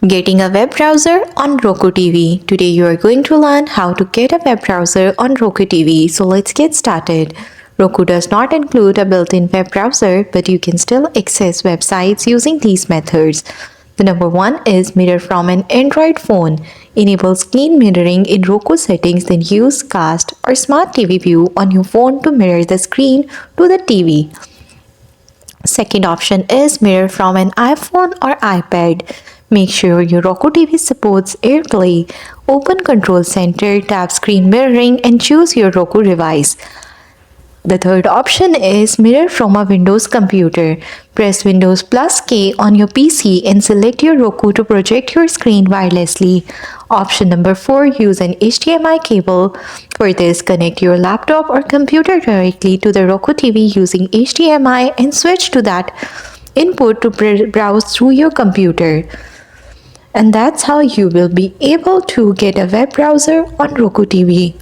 Getting a web browser on Roku TV. Today you are going to learn how to get a web browser on Roku TV. So let's get started. Roku does not include a built-in web browser, but you can still access websites using these methods. The number one is mirror from an Android phone. Enable screen mirroring in Roku settings, then use Cast or Smart TV View on your phone to mirror the screen to the TV. Second option is mirror from an iPhone or iPad. Make sure your Roku TV supports AirPlay. Open Control Center, tap Screen Mirroring and choose your Roku device. The third option is mirror from a Windows computer. Press Windows plus K on your PC and select your Roku to project your screen wirelessly. Option number 4, use an HDMI cable. For this, connect your laptop or computer directly to the Roku TV using HDMI and switch to that input to browse through your computer. And that's how you will be able to get a web browser on Roku TV.